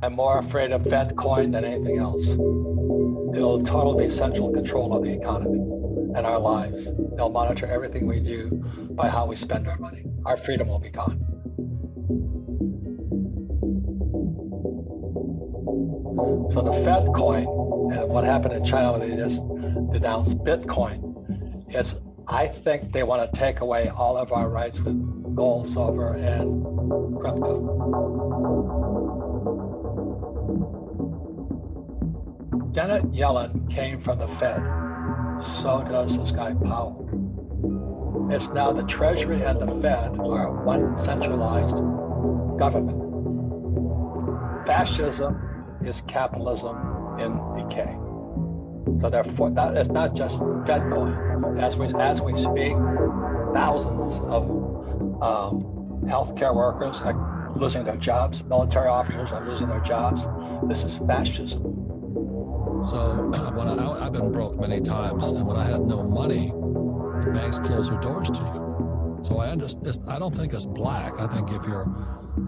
I'm more afraid of Fed coin than anything else. It'll totally be central control of the economy and our lives. They'll monitor everything we do by how we spend our money. Our freedom will be gone. So the Fed coin, and what happened in China when they just denounced Bitcoin, I think they want to take away all of our rights with gold, silver, and crypto. Janet Yellen came from the Fed. So does this guy Powell. It's now the Treasury and the Fed are one centralized government. Fascism is capitalism in decay. So therefore, it's not just Fed coin. As we speak, thousands of healthcare workers are losing their jobs. Military officers are losing their jobs. This is fascism. So when I've been broke many times, and when I had no money, the banks close their doors to you. So I don't think it's black. I think if you're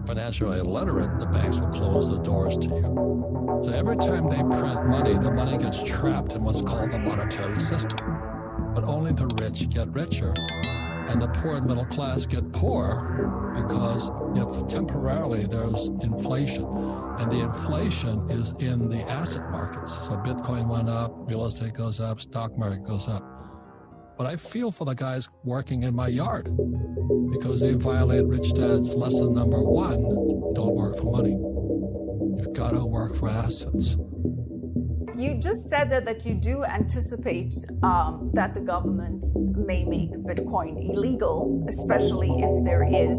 financially illiterate, the banks will close the doors to you. So every time they print money, the money gets trapped in what's called the monetary system. But only the rich get richer, and the poor and middle class get poorer because, temporarily there's inflation, and the inflation is in the asset markets. So Bitcoin went up, real estate goes up, stock market goes up. But I feel for the guys working in my yard because they violate Rich Dad's lesson number 1, don't work for money. You've got to work for assets. You just said that you do anticipate that the government may make Bitcoin illegal, especially if there is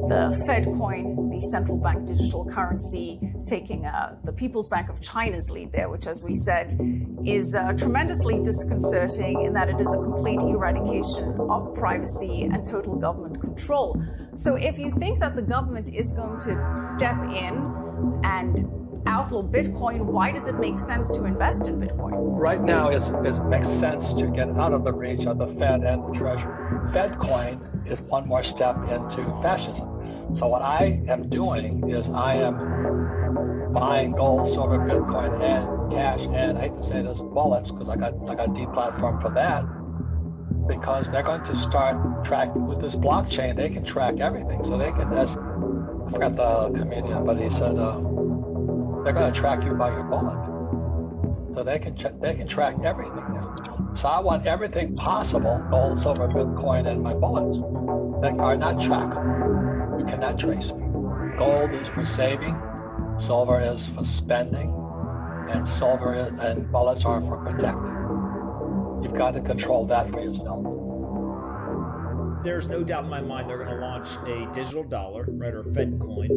the Fed coin, the central bank digital currency, taking the People's Bank of China's lead there, which, as we said, is tremendously disconcerting in that it is a complete eradication of privacy and total government control. So if you think that the government is going to step in and outlaw Bitcoin, why does it make sense to invest in Bitcoin? Right now, it makes sense to get out of the reach of the Fed and the Treasury. Fed coin is one more step into fascism. So what I am doing is I am buying gold, silver, Bitcoin, and cash, and I hate to say this, wallets, because I got deplatformed for that, because they're going to start tracking with this blockchain. They can track everything. So they can, I forgot the comedian, but he said, they're going to track you by your wallet. So they can track everything now. So I want everything possible, gold, silver, Bitcoin, and my bullets, that are not trackable. You cannot trace me. Gold is for saving, silver is for spending, and bullets are for protecting. You've got to control that for yourself. There's no doubt in my mind they're going to launch a digital dollar, right, or Fed coin.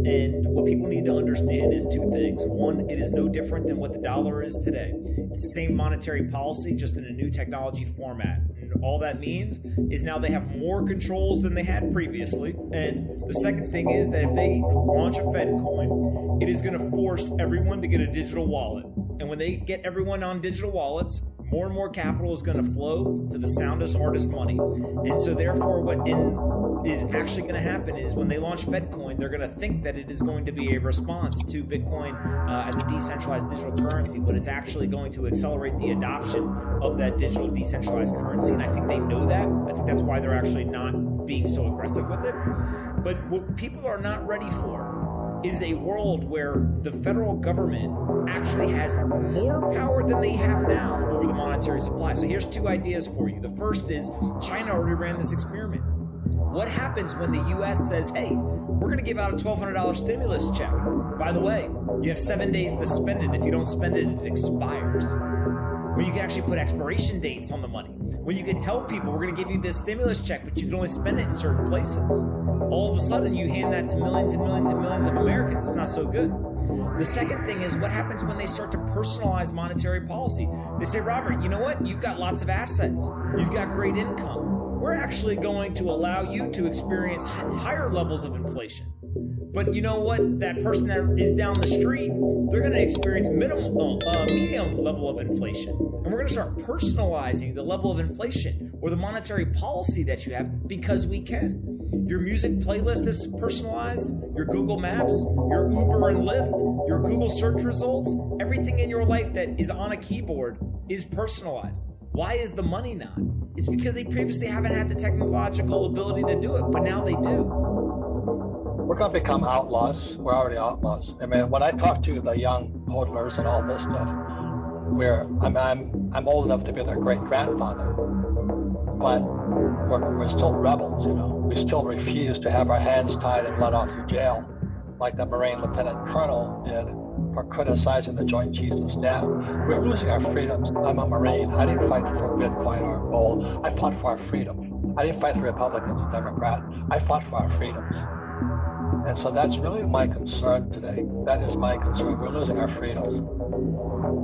And what people need to understand is 2 things. One, it is no different than what the dollar is today. It's the same monetary policy, just in a new technology format. And all that means is now they have more controls than they had previously. And the second thing is that if they launch a Fed coin, it is going to force everyone to get a digital wallet. And when they get everyone on digital wallets, more and more capital is going to flow to the soundest, hardest money. And so therefore what is actually going to happen is when they launch FedCoin, they're going to think that it is going to be a response to Bitcoin as a decentralized digital currency, but it's actually going to accelerate the adoption of that digital decentralized currency. And I think they know that. I think that's why they're actually not being so aggressive with it. But what people are not ready for is a world where the federal government actually has more power than they have now over the monetary supply. So here's 2 ideas for you. The first is China already ran this experiment. What happens when the U.S. says, hey, we're going to give out a $1,200 stimulus check. By the way, you have 7 days to spend it. If you don't spend it, it expires. Where you can actually put expiration dates on the money. Where you can tell people, we're going to give you this stimulus check, but you can only spend it in certain places. All of a sudden, you hand that to millions and millions and millions of Americans. It's not so good. The second thing is what happens when they start to personalize monetary policy. They say, Robert, you know what? You've got lots of assets. You've got great income. We're actually going to allow you to experience higher levels of inflation. But you know what? That person that is down the street, they're going to experience medium level of inflation. And we're going to start personalizing the level of inflation or the monetary policy that you have because we can. Your music playlist is personalized. Your Google Maps, your Uber and Lyft, your Google search results, everything in your life that is on a keyboard is personalized. Why is the money not? It's because they previously haven't had the technological ability to do it, but now they do. We're going to become outlaws. We're already outlaws. I mean, when I talk to the young hodlers and all this stuff, I'm old enough to be their great grandfather, but we're still rebels. You know, we still refuse to have our hands tied and let off to jail, like the Marine Lieutenant Colonel did for criticizing the Joint Chiefs of Staff. We're losing our freedoms. I'm a Marine. I didn't fight for Bitcoin or gold. I fought for our freedom. I didn't fight for Republicans or Democrats. I fought for our freedoms. And so that's really my concern today. That is my concern. We're losing our freedoms.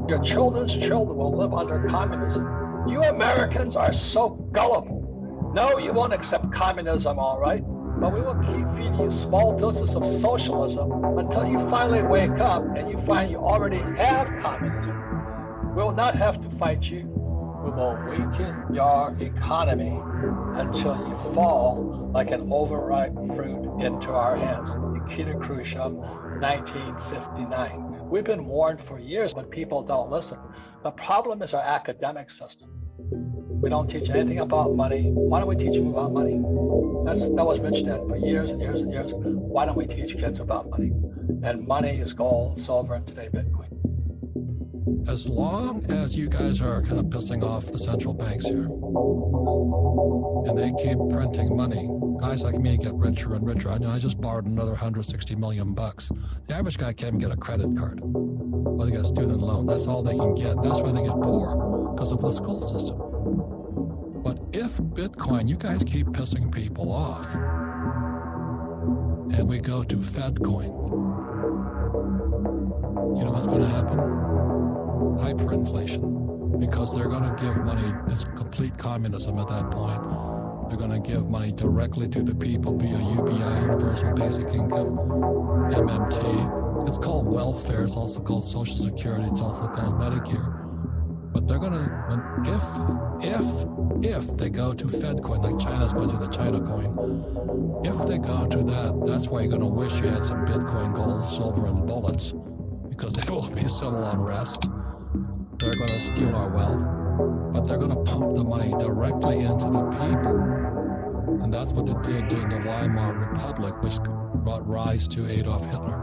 Your children's children will live under communism. You Americans are so gullible. No, you won't accept communism, all right, but we will keep feeding you small doses of socialism until you finally wake up and you find you already have communism. We will not have to fight you. We will weaken your economy until you fall like an overripe fruit into our hands. Nikita Khrushchev, 1959. We've been warned for years, but people don't listen. The problem is our academic system. We don't teach anything about money. Why don't we teach them about money? That was Rich Dad for years and years and years. Why don't we teach kids about money? And money is gold, silver, and today Bitcoin. As long as you guys are kind of pissing off the central banks here, and they keep printing money, guys like me get richer and richer. I just borrowed another $160 million. The average guy can't even get a credit card, or they get a student loan. That's all they can get. That's why they get poor, because of the school system. But if Bitcoin, you guys keep pissing people off, and we go to Fedcoin, you know what's going to happen? Hyperinflation, because they're going to give money. It's complete communism at that point. They're going to give money directly to the people via UBI, Universal Basic Income, MMT. It's called welfare. It's also called Social Security. It's also called Medicare. But they're going to, if they go to Fedcoin, like China's going to the China coin, if they go to that, that's why you're going to wish you had some Bitcoin, gold, silver, and bullets, because there will be civil unrest. They're going to steal our wealth, but they're going to pump the money directly into the people. And that's what they did during the Weimar Republic, which brought rise to Adolf Hitler.